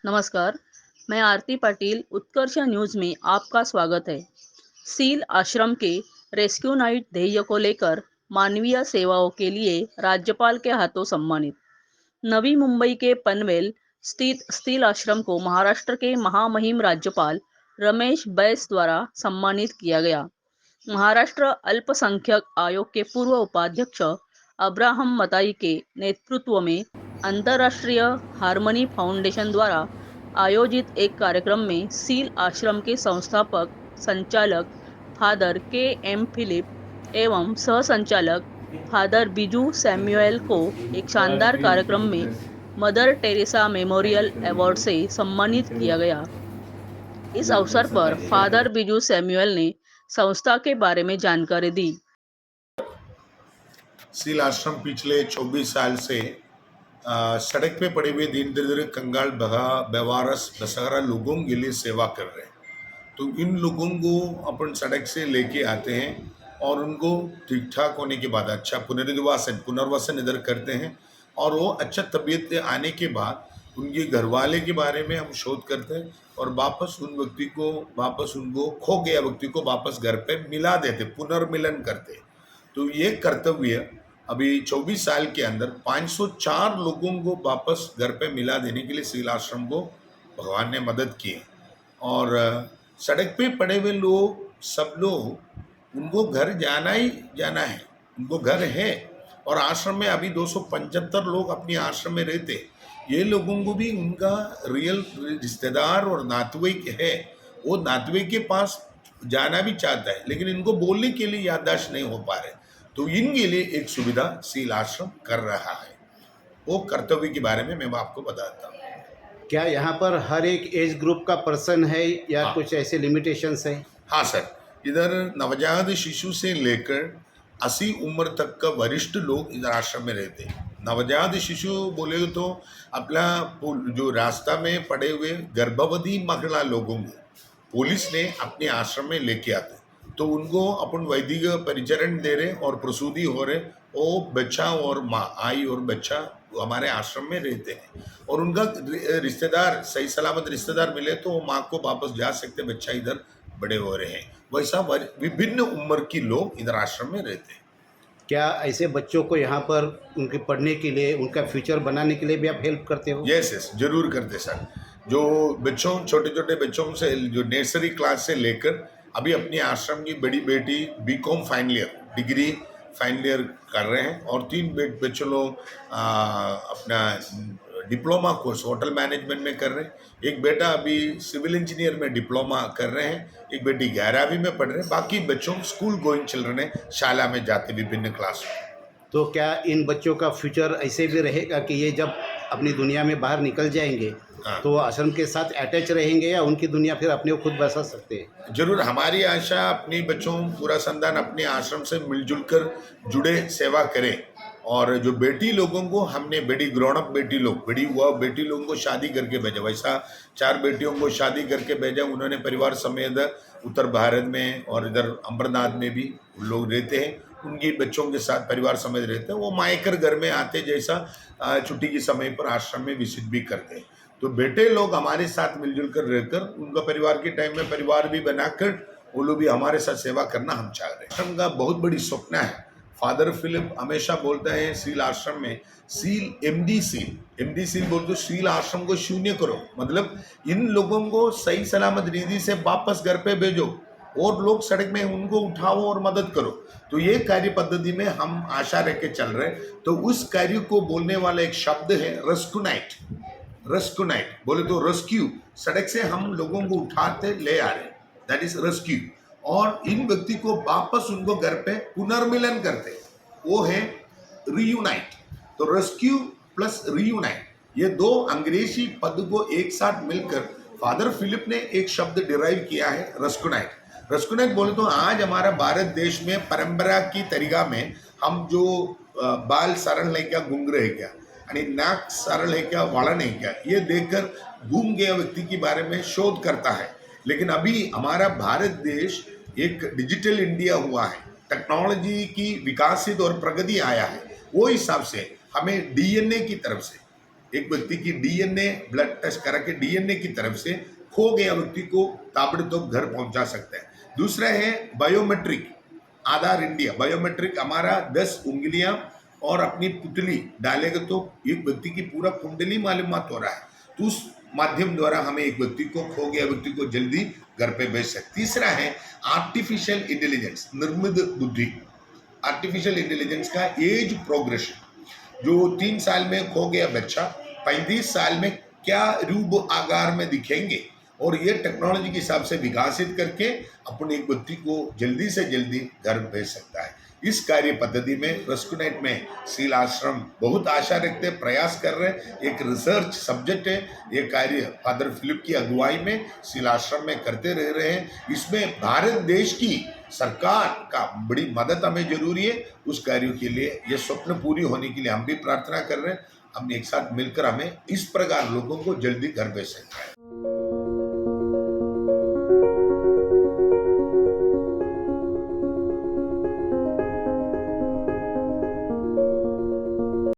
नमस्कार, मैं आरती पाटिल उत्कर्ष न्यूज़ में आपका स्वागत है। सील आश्रम के रेस्क्यू नाइट ध्येय को लेकर मानवीय सेवाओं के लिए राज्यपाल के हाथों सम्मानित। नवी मुंबई के पनवेल स्थित सील आश्रम को महाराष्ट्र के महामहिम राज्यपाल रमेश बैस द्वारा सम्मानित किया गया। महाराष्ट्र अल्पसंख्यक आयोग के पूर्व उपाध्यक्ष अब्राहम मताई के नेतृत्व में अंतर्राष्ट्रीय हार्मनी फाउंडेशन द्वारा आयोजित एक कार्यक्रम में सील आश्रम के संस्थापक संचालक फादर के एम फिलिप एवं सह संचालक फादर बिजू सैमुअल को एक शानदार कार्यक्रम में मदर टेरेसा मेमोरियल अवार्ड से सम्मानित किया गया। इस अवसर पर फादर बिजू सैमुअल ने संस्था के बारे में जानकारी दी। सील आश्रम पिछले 24 साल से सड़क पे पड़े हुए दीन दरिद्र कंगाल बेवारस बेसहारा लोगों के लिए सेवा कर रहे हैं। तो इन लोगों को अपन सड़क से लेके आते हैं और उनको ठीक ठाक होने के बाद अच्छा पुनर्वासन इधर करते हैं और वो अच्छा तबीयत से आने के बाद उनके घर वाले के बारे में हम शोध करते हैं और वापस उनको खो गया व्यक्ति को वापस घर पे मिला देते, पुनर्मिलन करते। तो ये कर्तव्य अभी 24 साल के अंदर 504 लोगों को वापस घर पे मिला देने के लिए सील आश्रम को भगवान ने मदद की और सड़क पे पड़े हुए सब लोग उनको घर जाना ही जाना है, उनको घर है और आश्रम में अभी 275 लोग अपने आश्रम में रहते। ये लोगों को भी उनका रियल रिश्तेदार और नातविक है, वो नातविक के पास जाना भी चाहता है लेकिन इनको बोलने के लिए याददाश्त नहीं हो पा रहे, तो इनके लिए एक सुविधा सील आश्रम कर रहा है। वो कर्तव्य के बारे में मैं आपको बताता हूँ। क्या यहाँ पर हर एक एज ग्रुप का पर्सन है या हाँ। कुछ ऐसे लिमिटेशंस है? हाँ सर, इधर नवजात शिशु से लेकर 80 उम्र तक का वरिष्ठ लोग इधर आश्रम में रहते हैं। नवजात शिशु बोले तो अपना जो रास्ता में पड़े हुए गर्भवती महिला लोगों को पुलिस ने अपने आश्रम में लेके आते, तो उनको अपन वैदिक परिचरण दे रहे और प्रसूति हो रहे, वो बच्चा और माँ आई और बच्चा हमारे आश्रम में रहते हैं और उनका रिश्तेदार सही सलामत रिश्तेदार मिले तो वो माँ को वापस जा सकते, बच्चा इधर बड़े हो रहे हैं। वैसा विभिन्न उम्र की लोग इधर आश्रम में रहते हैं। क्या ऐसे बच्चों को यहाँ पर उनके पढ़ने के लिए, उनका फ्यूचर बनाने के लिए भी आप हेल्प करते हो? यस, जरूर करते सर। जो बच्चों, छोटे छोटे बच्चों से जो नर्सरी क्लास से लेकर अभी अपनी आश्रम की बड़ी बेटी BCom final year degree final year कर रहे हैं और 3 बच्चों लोग अपना डिप्लोमा कोर्स होटल मैनेजमेंट में कर रहे हैं। एक बेटा अभी सिविल इंजीनियर में डिप्लोमा कर रहे हैं, एक बेटी 11वीं में पढ़ रहे हैं, बाकी बच्चों स्कूल गोइंग चिल्ड्रन है, शाला में जाते विभिन्न क्लास में। तो क्या इन बच्चों का फ्यूचर ऐसे भी रहेगा कि ये जब अपनी दुनिया में बाहर निकल जाएंगे तो आश्रम के साथ अटैच रहेंगे या उनकी दुनिया फिर अपने खुद बसा सकते हैं? जरूर, हमारी आशा अपने बच्चों पूरा संतान अपने आश्रम से मिलजुल कर जुड़े सेवा करें और जो बेटी लोगों को हमने बड़ी ग्रोन अप बेटी लोगों को शादी करके भेजा, वैसा 4 बेटियों को शादी करके भेजा। उन्होंने परिवार समेत उत्तर भारत में और इधर अमरनाथ में भी लोग रहते हैं, उनके बच्चों के साथ परिवार समेत रहते हैं। वो मायकर घर में आते जैसा छुट्टी के समय पर आश्रम में विजिट भी करते हैं। तो बेटे लोग हमारे साथ मिलजुल कर रहकर उनका परिवार के टाइम में परिवार भी बनाकर वो लोग भी हमारे साथ सेवा करना हम चाह रहे हैं। आश्रम का बहुत बड़ी स्वप्न है। फादर फिलिप हमेशा बोलते हैं सील आश्रम में सील एमडी सील बोलते तो सील आश्रम को शून्य करो, मतलब इन लोगों को सही सलामत रीति से वापस घर पे भेजो और लोग सड़क में उनको उठाओ और मदद करो। तो ये कार्य पद्धति में हम आशा रख के चल रहे हैं। तो उस कार्य को बोलने वाला एक शब्द है रेस्क्यू नाइट बोले तो रेस्क्यू, सड़क से हम लोगों को उठाते ले आ रहे, दैट इज रेस्क्यू। और इन व्यक्ति को वापस उनको घर पे पुनर्मिलन करते, वो है रीयूनाइट। तो रेस्क्यू प्लस रीयूनाइट, ये 2 अंग्रेजी पद को एक साथ मिलकर फादर फिलिप ने एक शब्द डिराइव किया है, रेस्क्यू नाइट बोले तो आज हमारा भारत देश में परंपरा की तरीका में हम जो बाल सरल है क्या, घुंघरू है क्या, आणि नाक सरल है क्या, वाला नहीं क्या, ये देखकर घूम गया व्यक्ति के बारे में शोध करता है। लेकिन अभी हमारा भारत देश एक डिजिटल इंडिया हुआ है, टेक्नोलॉजी की विकासित और प्रगति आया है, वो हिसाब से हमें डीएनए की तरफ से एक व्यक्ति की डीएनए ब्लड टेस्ट करा के डीएनए की तरफ से खो गया व्यक्ति को ताबड़तोड़ घर पहुंचा सकता है। दूसरा है बायोमेट्रिक, आधार इंडिया बायोमेट्रिक, हमारा 10 उंगलियां और अपनी पुतली डालेगा तो एक व्यक्ति की पूरा कुंडली मालूमात हो रहा है, तो उस माध्यम द्वारा हमें एक व्यक्ति को, खो गया व्यक्ति को जल्दी घर पे भेज सकते। तीसरा है आर्टिफिशियल इंटेलिजेंस, निर्मित बुद्धि, आर्टिफिशियल इंटेलिजेंस का एज प्रोग्रेशन, जो 3 साल में खो गया बच्चा 35 साल में क्या रूप आकार में दिखेंगे, और ये टेक्नोलॉजी के हिसाब से विकसित करके अपने एक व्यक्ति को जल्दी से जल्दी घर भेज सकता है। इस कार्य पद्धति में रेस्क्यू में सील आश्रम बहुत आशा रखते, प्रयास कर रहे हैं। एक रिसर्च सब्जेक्ट है ये कार्य, फादर फिलिप की अगुवाई में सील आश्रम में करते रह रहे हैं। इसमें भारत देश की सरकार का बड़ी मदद हमें जरूरी है। उस कार्यों के लिए, ये स्वप्न पूरी होने के लिए हम भी प्रार्थना कर रहे हैं। हम एक साथ मिलकर हमें इस प्रकार लोगों को जल्दी घर भेज सकते हैं।